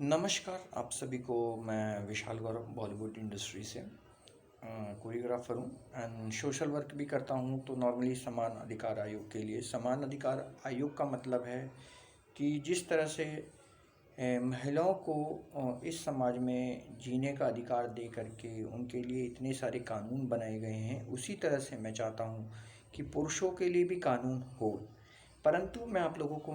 नमस्कार आप सभी को। मैं विशाल गौरव बॉलीवुड इंडस्ट्री से कोरियोग्राफर हूँ एंड सोशल वर्क भी करता हूँ। तो नॉर्मली समान अधिकार आयोग के लिए, समान अधिकार आयोग का मतलब है कि जिस तरह से महिलाओं को इस समाज में जीने का अधिकार दे करके उनके लिए इतने सारे कानून बनाए गए हैं, उसी तरह से मैं चाहता हूँ कि पुरुषों के लिए भी कानून हो। परंतु मैं आप लोगों को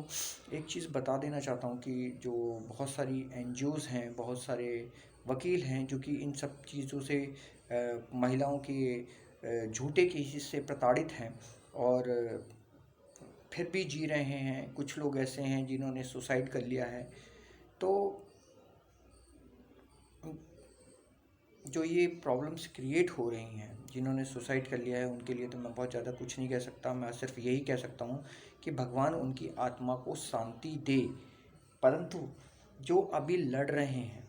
एक चीज़ बता देना चाहता हूँ कि जो बहुत सारी एनजीओज़ हैं, बहुत सारे वकील हैं जो कि इन सब चीज़ों से महिलाओं के झूठे केसेस से प्रताड़ित हैं और फिर भी जी रहे हैं। कुछ लोग ऐसे हैं जिन्होंने सुसाइड कर लिया है। तो जो ये प्रॉब्लम्स क्रिएट हो रही हैं, जिन्होंने सुसाइड कर लिया है, उनके लिए तो मैं बहुत ज़्यादा कुछ नहीं कह सकता। मैं सिर्फ यही कह सकता हूँ कि भगवान उनकी आत्मा को शांति दे। परंतु जो अभी लड़ रहे हैं,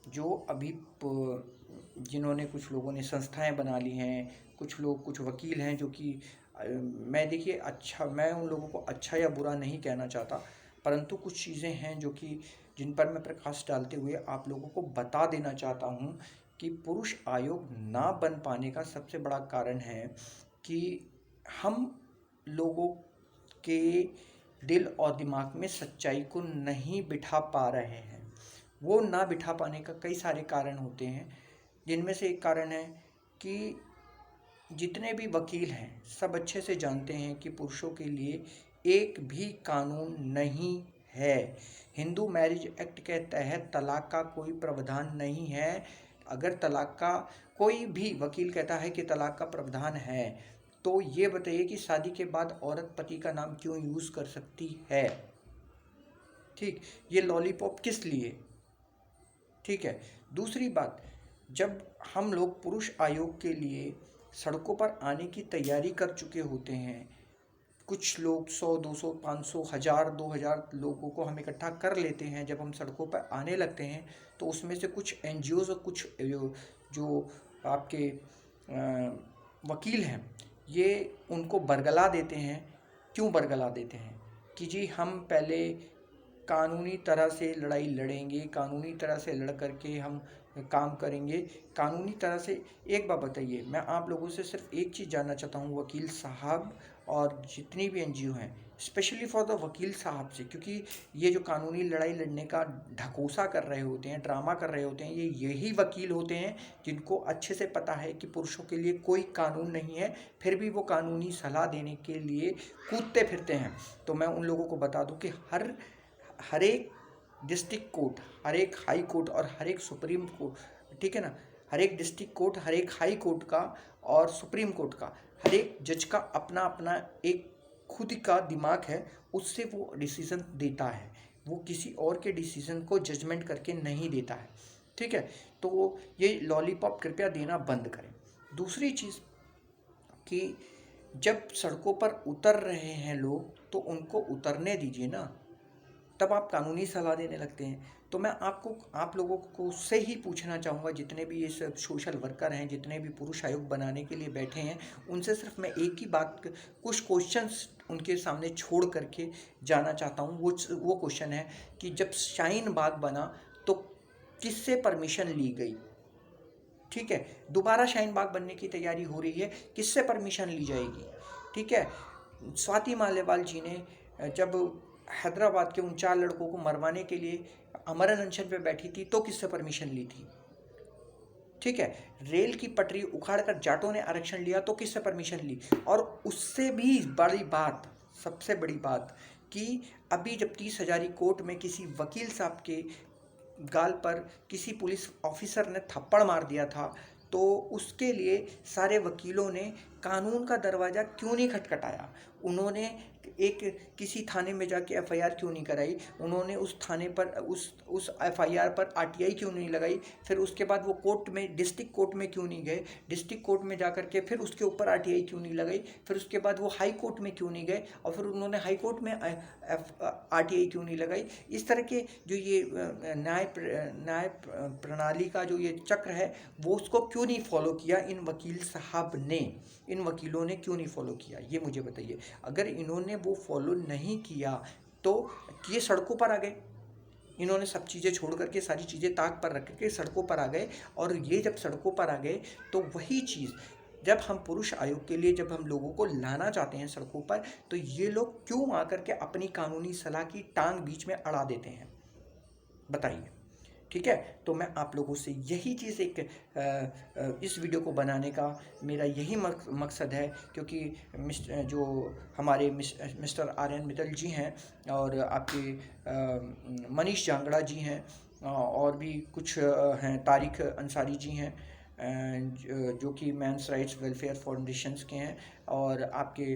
जो अभी जिन्होंने, कुछ लोगों ने संस्थाएं बना ली हैं, कुछ लोग, कुछ वकील हैं जो कि मैं, देखिए, अच्छा, मैं उन लोगों को अच्छा या बुरा नहीं कहना चाहता, परंतु कुछ चीज़ें हैं जो कि जिन पर मैं प्रकाश डालते हुए आप लोगों को बता देना चाहता हूँ कि पुरुष आयोग ना बन पाने का सबसे बड़ा कारण है कि हम लोगों के दिल और दिमाग में सच्चाई को नहीं बिठा पा रहे हैं। वो ना बिठा पाने का कई सारे कारण होते हैं, जिनमें से एक कारण है कि जितने भी वकील हैं सब अच्छे से जानते हैं कि पुरुषों के लिए एक भी कानून नहीं है। हिंदू मैरिज एक्ट के तहत तलाक का कोई प्रावधान नहीं है। अगर तलाक का, कोई भी वकील कहता है कि तलाक का प्रावधान है, तो ये बताइए कि शादी के बाद औरत पति का नाम क्यों यूज़ कर सकती है? ठीक, ये लॉलीपॉप किस लिए? ठीक है। दूसरी बात, जब हम लोग पुरुष आयोग के लिए सड़कों पर आने की तैयारी कर चुके होते हैं, कुछ लोग 100, 200, 500, 1000, 2000 लोगों को हम इकट्ठा कर लेते हैं। जब हम सड़कों पर आने लगते हैं तो उसमें से कुछ एनजीओज़ और कुछ जो आपके वकील हैं, ये उनको बरगला देते हैं। क्यों बरगला देते हैं? कि जी हम पहले कानूनी तरह से लड़ाई लड़ेंगे, कानूनी तरह से लड़ करके हम काम करेंगे, कानूनी तरह से। एक बात बताइए, मैं आप लोगों से सिर्फ एक चीज़ जानना चाहता हूँ, वकील साहब और जितनी भी एनजीओ हैं, स्पेशली फॉर द वकील साहब से, क्योंकि ये जो कानूनी लड़ाई लड़ने का ढकोसा कर रहे होते हैं, ड्रामा कर रहे होते हैं, ये यही वकील होते हैं जिनको अच्छे से पता है कि पुरुषों के लिए कोई कानून नहीं है, फिर भी वो कानूनी सलाह देने के लिए कूदते फिरते हैं। तो मैं उन लोगों को बता दूं कि हर एक डिस्ट्रिक्ट कोर्ट, हर एक हाई कोर्ट और हर एक सुप्रीम कोर्ट, ठीक है ना, हर एक डिस्ट्रिक्ट कोर्ट, हर एक हाई कोर्ट का और सुप्रीम कोर्ट का, हर एक जज का अपना अपना एक खुद का दिमाग है, उससे वो डिसीज़न देता है। वो किसी और के डिसीज़न को जजमेंट करके नहीं देता है। ठीक है, तो ये लॉलीपॉप कृपया देना बंद करें। दूसरी चीज़ कि जब सड़कों पर उतर रहे हैं लोग, तो उनको उतरने दीजिए ना, तब आप कानूनी सलाह देने लगते हैं। तो मैं आप लोगों को से ही पूछना चाहूँगा, जितने भी ये सब सोशल वर्कर हैं, जितने भी पुरुष आयोग बनाने के लिए बैठे हैं, उनसे सिर्फ मैं एक ही बात, कुछ क्वेश्चंस उनके सामने छोड़ करके जाना चाहता हूँ। वो क्वेश्चन है कि जब शाहीन बाग बना तो किससे परमिशन ली गई? ठीक है, दोबारा शाहीन बाग बनने की तैयारी हो रही है, किससे परमिशन ली जाएगी? ठीक है, स्वाति मालेवाल जी ने जब हैदराबाद के उन 4 लड़कों को मरवाने के लिए अमरण अनशन पे बैठी थी, तो किससे परमिशन ली थी? ठीक है, रेल की पटरी उखाड़ कर जाटों ने आरक्षण लिया, तो किससे परमिशन ली? और उससे भी बड़ी बात, सबसे बड़ी बात, कि अभी जब 30,000 कोर्ट में किसी वकील साहब के गाल पर किसी पुलिस ऑफिसर ने थप्पड़ मार दिया था, तो उसके लिए सारे वकीलों ने कानून का दरवाज़ा क्यों नहीं खटखटाया? उन्होंने एक किसी थाने में जाके एफआईआर क्यों नहीं कराई? उन्होंने उस थाने पर, उस एफआईआर पर आरटीआई क्यों नहीं लगाई? फिर उसके बाद वो कोर्ट में, डिस्ट्रिक्ट कोर्ट में क्यों नहीं गए? डिस्ट्रिक्ट कोर्ट में जा करके फिर उसके ऊपर आरटीआई क्यों नहीं लगाई? फिर उसके बाद वो हाई कोर्ट में क्यों नहीं गए? और फिर उन्होंने हाई कोर्ट में आरटीआई क्यों नहीं लगाई? इस तरह के जो ये न्याय प्रणाली का जो ये चक्र है, वो उसको क्यों नहीं फॉलो किया इन वकील साहब ने, इन वकीलों ने क्यों नहीं फॉलो किया? ये मुझे बताइए। अगर इन्होंने वो फॉलो नहीं किया तो ये सड़कों पर आ गए, इन्होंने सब चीज़ें छोड़ करके, सारी चीज़ें ताक पर रख के सड़कों पर आ गए। और ये जब सड़कों पर आ गए तो वही चीज़ जब हम पुरुष आयोग के लिए जब हम लोगों को लाना चाहते हैं सड़कों पर, तो ये लोग क्यों आकर के अपनी कानूनी सलाह की टांग बीच में अड़ा देते हैं, बताइए। ठीक है, तो मैं आप लोगों से यही चीज़ इस वीडियो को बनाने का मेरा यही मकसद है, क्योंकि जो हमारे मिस्टर आर्यन मित्तल जी हैं और आपके मनीष जांगड़ा जी हैं, और भी कुछ हैं, तारिक अंसारी जी हैं, जो कि मैंस राइट्स वेलफेयर फाउंडेशंस के हैं, और आपके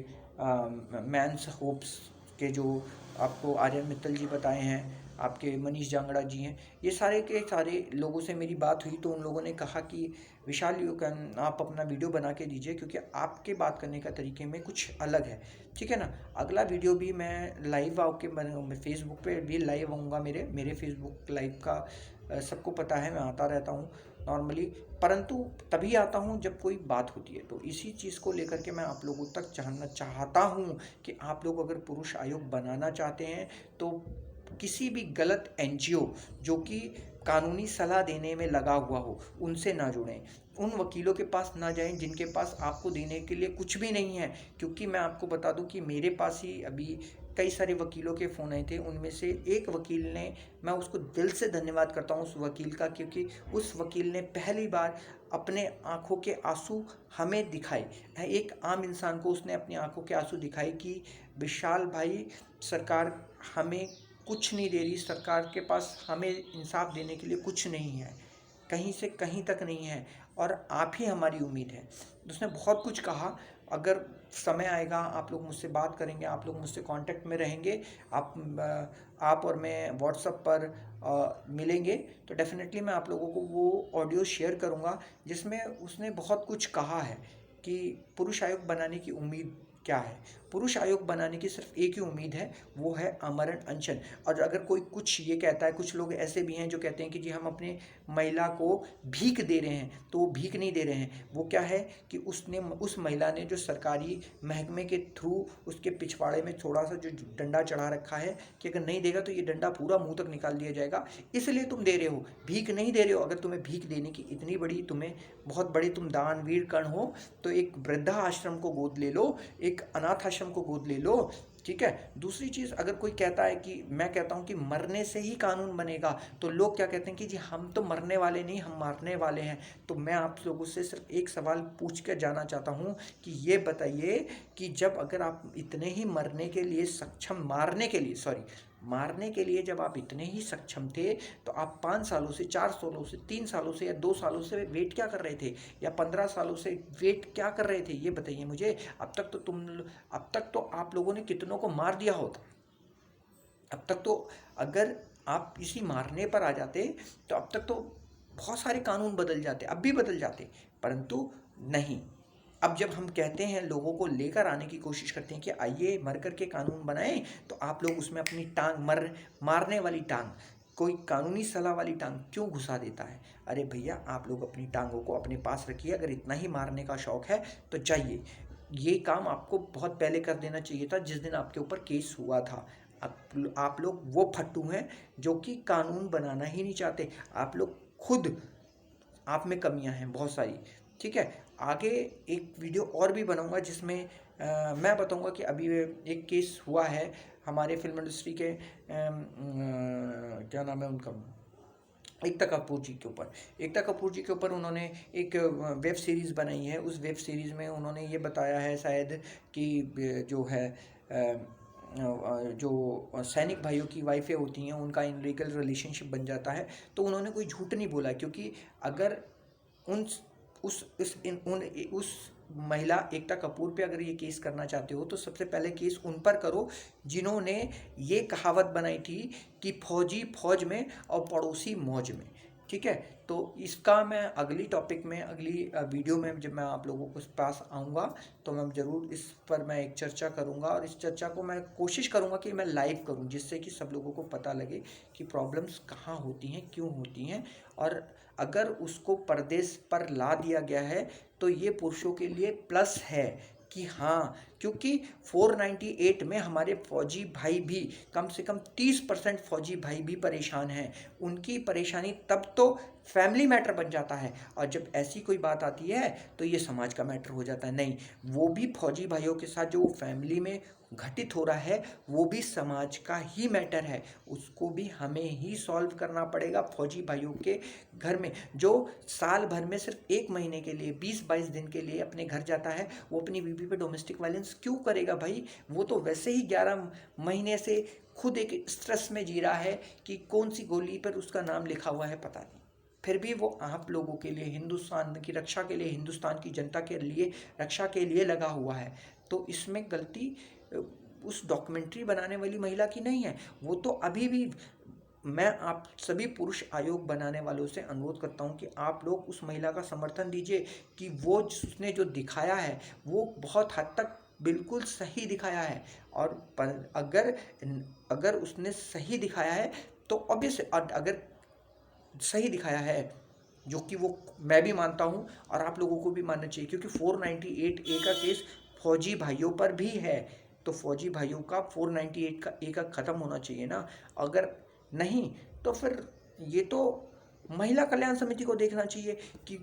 मैंस होप्स के जो आपको आर्यन मित्तल जी बताए हैं, आपके मनीष जांगड़ा जी हैं, ये सारे के सारे लोगों से मेरी बात हुई तो उन लोगों ने कहा कि विशाल यू कैन आप अपना वीडियो बना के दीजिए, क्योंकि आपके बात करने का तरीके में कुछ अलग है। ठीक है ना, अगला वीडियो भी मैं लाइव आके फेसबुक पे भी लाइव आऊँगा। मेरे फेसबुक लाइव का सबको पता है, मैं आता रहता हूँ नॉर्मली, परंतु तभी आता हूँ जब कोई बात होती है। तो इसी चीज़ को लेकर के मैं आप लोगों तक जानना चाहता हूँ कि आप लोग अगर पुरुष आयोग बनाना चाहते हैं तो किसी भी गलत एनजीओ जो कि कानूनी सलाह देने में लगा हुआ हो उनसे ना जुड़ें, उन वकीलों के पास ना जाएं जिनके पास आपको देने के लिए कुछ भी नहीं है। क्योंकि मैं आपको बता दूं कि मेरे पास ही अभी कई सारे वकीलों के फ़ोन आए थे, उनमें से एक वकील ने, मैं उसको दिल से धन्यवाद करता हूँ उस वकील का, क्योंकि उस वकील ने पहली बार अपने आँखों के आंसू हमें दिखाए। एक आम इंसान को उसने अपनी आंखों के आंसू दिखाए कि विशाल भाई, सरकार हमें कुछ नहीं दे रही, सरकार के पास हमें इंसाफ देने के लिए कुछ नहीं है, कहीं से कहीं तक नहीं है, और आप ही हमारी उम्मीद है। उसने बहुत कुछ कहा। अगर समय आएगा आप लोग मुझसे बात करेंगे, आप लोग मुझसे कांटेक्ट में रहेंगे, आप और मैं व्हाट्सएप पर मिलेंगे, तो डेफिनेटली मैं आप लोगों को वो ऑडियो शेयर करूँगा जिसमें उसने बहुत कुछ कहा है कि पुरुष आयोग बनाने की उम्मीद क्या है। पुरुष आयोग बनाने की सिर्फ एक ही उम्मीद है, वो है आमरण अनशन। और अगर कोई कुछ ये कहता है, कुछ लोग ऐसे भी हैं जो कहते हैं कि जी हम अपने महिला को भीख दे रहे हैं, तो वो भीख नहीं दे रहे हैं, वो क्या है कि उस महिला ने जो सरकारी महकमे के थ्रू उसके पिछवाड़े में थोड़ा सा जो डंडा चढ़ा रखा है कि अगर नहीं देगा तो ये डंडा पूरा मुंह तक निकाल दिया जाएगा, इसलिए तुम दे रहे हो, भीख नहीं दे रहे हो। अगर तुम्हें भीख देने की इतनी बड़ी, तुम्हें बहुत बड़े तुम दानवीर कर्ण हो, तो एक वृद्धा आश्रम को गोद ले लो, एक अनाथ आश्रम को गोद ले लो। ठीक है, दूसरी चीज़, अगर कोई कहता है कि मैं कहता हूँ कि मरने से ही कानून बनेगा, तो लोग क्या कहते हैं कि जी हम तो मरने वाले नहीं, हम मारने वाले हैं। तो मैं आप लोगों से सिर्फ एक सवाल पूछ कर जाना चाहता हूँ कि ये बताइए कि जब अगर आप इतने ही मरने के लिए सक्षम, मारने के लिए जब आप इतने ही सक्षम थे, तो आप 5 सालों से, 4 सालों से, 3 सालों से या 2 सालों से वेट क्या कर रहे थे, या 15 सालों से वेट क्या कर रहे थे, ये बताइए मुझे। अब तक तो आप लोगों ने कितनों को मार दिया होता। अब तक तो अगर आप इसी मारने पर आ जाते तो अब तक तो बहुत सारे कानून बदल जाते, अब भी बदल जाते, परंतु नहीं। अब जब हम कहते हैं, लोगों को लेकर आने की कोशिश करते हैं कि आइए मर कर के कानून बनाएं, तो आप लोग उसमें अपनी मारने वाली टांग, कोई कानूनी सलाह वाली टांग क्यों घुसा देता है। अरे भैया, आप लोग अपनी टांगों को अपने पास रखिए। अगर इतना ही मारने का शौक है तो जाइए, ये काम आपको बहुत पहले कर देना चाहिए था, जिस दिन आपके ऊपर केस हुआ था। आप लोग वो फट्टू हैं जो कि कानून बनाना ही नहीं चाहते। आप लोग खुद, आप में कमियां हैं बहुत सारी। ठीक है, आगे एक वीडियो और भी बनाऊंगा जिसमें मैं बताऊंगा कि अभी एक केस हुआ है हमारे फिल्म इंडस्ट्री के क्या नाम है उनका, एकता कपूर जी के ऊपर उन्होंने एक वेब सीरीज़ बनाई है। उस वेब सीरीज़ में उन्होंने ये बताया है शायद कि जो है जो सैनिक भाइयों की वाइफें होती हैं उनका इनलीगल रिलेशनशिप बन जाता है। तो उन्होंने कोई झूठ नहीं बोला, क्योंकि अगर उन उस महिला एकता कपूर पे अगर ये केस करना चाहते हो तो सबसे पहले केस उन पर करो जिन्होंने ये कहावत बनाई थी कि फौजी फौज में और पड़ोसी मौज में। ठीक है, तो इसका मैं अगली टॉपिक में, अगली वीडियो में जब मैं आप लोगों के पास आऊँगा तो मैं ज़रूर इस पर मैं एक चर्चा करूँगा, और इस चर्चा को मैं कोशिश करूँगा कि मैं लाइव करूँ, जिससे कि सब लोगों को पता लगे कि प्रॉब्लम्स कहाँ होती हैं, क्यों होती हैं, और अगर उसको पर्दे पर ला दिया गया है तो ये पुरुषों के लिए प्लस है कि हाँ, क्योंकि 498 में हमारे फौजी भाई भी, कम से कम 30% फौजी भाई भी परेशान हैं। उनकी परेशानी तब तो फैमिली मैटर बन जाता है, और जब ऐसी कोई बात आती है तो ये समाज का मैटर हो जाता है। नहीं, वो भी फौजी भाइयों के साथ जो फैमिली में घटित हो रहा है वो भी समाज का ही मैटर है, उसको भी हमें ही सॉल्व करना पड़ेगा। फौजी भाइयों के घर में जो साल भर में सिर्फ 1 महीने के लिए 20-22 दिन के लिए अपने घर जाता है, वो अपनी बीवी पे डोमेस्टिक वायलेंस क्यों करेगा भाई? वो तो वैसे ही 11 महीने से खुद एक स्ट्रेस में जी रहा है कि कौन सी गोली पर उसका नाम लिखा हुआ है पता नहीं, फिर भी वो आप लोगों के लिए, हिंदुस्तान की रक्षा के लिए, हिंदुस्तान की जनता के लिए रक्षा के लिए लगा हुआ है। तो इसमें गलती उस डॉक्यूमेंट्री बनाने वाली महिला की नहीं है। वो तो अभी भी, मैं आप सभी पुरुष आयोग बनाने वालों से अनुरोध करता हूं कि आप लोग उस महिला का समर्थन दीजिए कि वो उसने जो दिखाया है वो बहुत हद तक बिल्कुल सही दिखाया है। और पर अगर उसने सही दिखाया है तो ऑब्वियस, अगर सही दिखाया है, जो कि वो मैं भी मानता हूँ और आप लोगों को भी मानना चाहिए, क्योंकि 498A का केस फौजी भाइयों पर भी है, तो फौजी भाइयों का 498 का ए का ख़त्म होना चाहिए ना। अगर नहीं तो फिर ये तो महिला कल्याण समिति को देखना चाहिए कि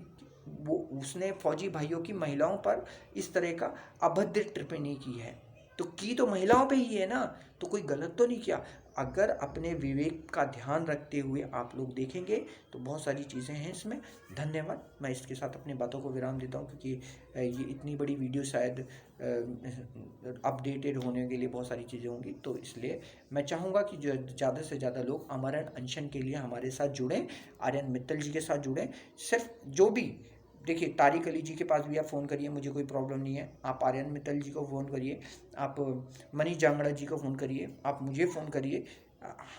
वो उसने फौजी भाइयों की महिलाओं पर इस तरह का अभद्र टिप्पणी की है, तो की तो महिलाओं पे ही है ना, तो कोई गलत तो नहीं किया। अगर अपने विवेक का ध्यान रखते हुए आप लोग देखेंगे तो बहुत सारी चीज़ें हैं इसमें। धन्यवाद। मैं इसके साथ अपनी बातों को विराम देता हूँ, क्योंकि ये इतनी बड़ी वीडियो शायद अपडेटेड होने के लिए बहुत सारी चीज़ें होंगी, तो इसलिए मैं चाहूँगा कि जो ज़्यादा से ज़्यादा लोग आमरण अनशन के लिए हमारे साथ जुड़ें, आर्यन मित्तल जी के साथ जुड़ें। सिर्फ जो भी, देखिए तारिक अली जी के पास भी आप फ़ोन करिए, मुझे कोई प्रॉब्लम नहीं है। आप आर्यन मित्तल जी को फ़ोन करिए, आप मनीष जांगड़ा जी को फ़ोन करिए, आप मुझे फ़ोन करिए।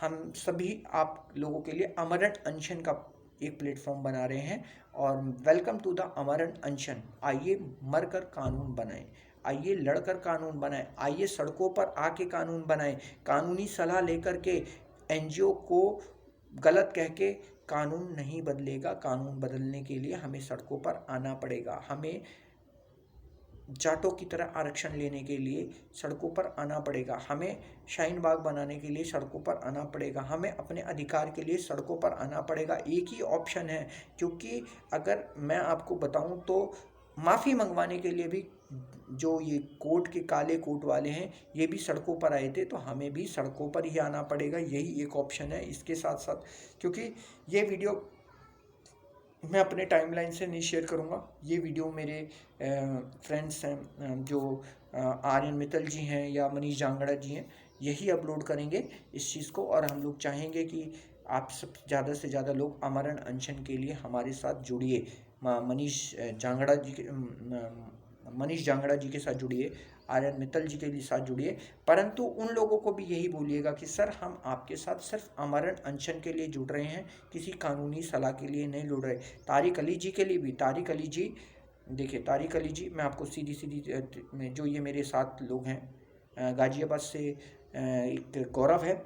हम सभी आप लोगों के लिए आमरण अनशन का एक प्लेटफॉर्म बना रहे हैं, और वेलकम टू द आमरण अनशन। आइए मरकर कानून बनाएं, आइए लड़कर कानून बनाएं, आइए सड़कों पर आके कानून बनाएं। कानूनी सलाह लेकर के एनजीओ को गलत कह के कानून नहीं बदलेगा। कानून बदलने के लिए हमें सड़कों पर आना पड़ेगा। हमें जाटों की तरह आरक्षण लेने के लिए सड़कों पर आना पड़ेगा। हमें शाहीन बाग बनाने के लिए सड़कों पर आना पड़ेगा। हमें अपने अधिकार के लिए सड़कों पर आना पड़ेगा। एक ही ऑप्शन है, क्योंकि अगर मैं आपको बताऊं तो माफ़ी मंगवाने के लिए भी जो ये कोर्ट के काले कोर्ट वाले हैं, ये भी सड़कों पर आए थे, तो हमें भी सड़कों पर ही आना पड़ेगा। यही एक ऑप्शन है। इसके साथ साथ, क्योंकि ये वीडियो मैं अपने टाइमलाइन से नहीं शेयर करूँगा, ये वीडियो मेरे फ्रेंड्स हैं, जो आर्यन मित्तल जी हैं या मनीष जांगड़ा जी हैं, यही अपलोड करेंगे इस चीज़ को। और हम लोग चाहेंगे कि आप सब ज़्यादा से ज़्यादा लोग आमरण अनशन के लिए हमारे साथ जुड़िए। मनीष जांगड़ा जी के साथ जुड़िए, आर्यन मित्तल जी के साथ जुड़िए, परंतु उन लोगों को भी यही बोलिएगा कि सर हम आपके साथ सिर्फ आमरण अनशन के लिए जुड़ रहे हैं, किसी कानूनी सलाह के लिए नहीं जुड़ रहे। तारिक अली जी के लिए भी, तारिक अली जी, देखिए तारिक अली जी, मैं आपको सीधी में, जो ये मेरे साथ लोग हैं, गाज़ियाबाद से एक गौरव है,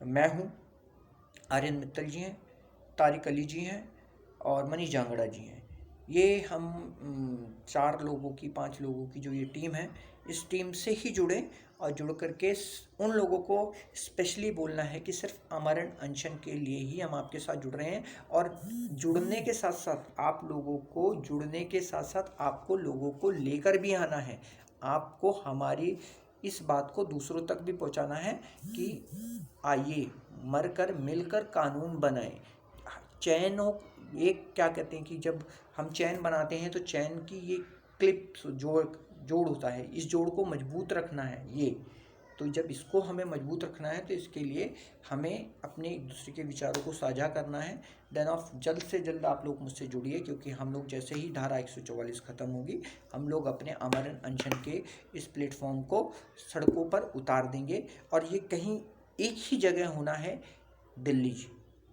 मैं हूँ, आर्यन मित्तल जी हैं, तारिक अली जी हैं और मनीष जांगड़ा जी हैं। ये हम 4 लोगों की, 5 लोगों की जो ये टीम है, इस टीम से ही जुड़े, और जुड़ करके उन लोगों को स्पेशली बोलना है कि सिर्फ आमरण अनशन के लिए ही हम आपके साथ जुड़ रहे हैं। और जुड़ने के साथ साथ आप लोगों को, जुड़ने के साथ साथ आपको लोगों को लेकर भी आना है। आपको हमारी इस बात को दूसरों तक भी पहुंचाना है कि आइए मरकर मिलकर कानून बनाएं। चैन हो, एक क्या कहते हैं कि जब हम चैन बनाते हैं तो चैन की ये क्लिप जोड़ होता है, इस जोड़ को मजबूत रखना है। ये तो जब इसको हमें मजबूत रखना है तो इसके लिए हमें अपने एक दूसरे के विचारों को साझा करना है। देन ऑफ जल्द से जल्द आप लोग मुझसे जुड़िए, क्योंकि हम लोग जैसे ही धारा 144 ख़त्म होगी, हम लोग अपने आमरण अनशन के इस प्लेटफॉर्म को सड़कों पर उतार देंगे। और ये कहीं एक ही जगह होना है, दिल्ली,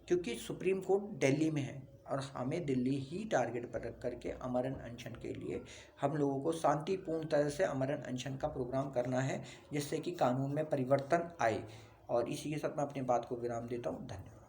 क्योंकि सुप्रीम कोर्ट दिल्ली में है, और हमें दिल्ली ही टारगेट पर रख करके आमरण अनशन के लिए हम लोगों को शांतिपूर्ण तरह से आमरण अनशन का प्रोग्राम करना है, जिससे कि कानून में परिवर्तन आए। और इसी के साथ मैं अपनी बात को विराम देता हूँ। धन्यवाद।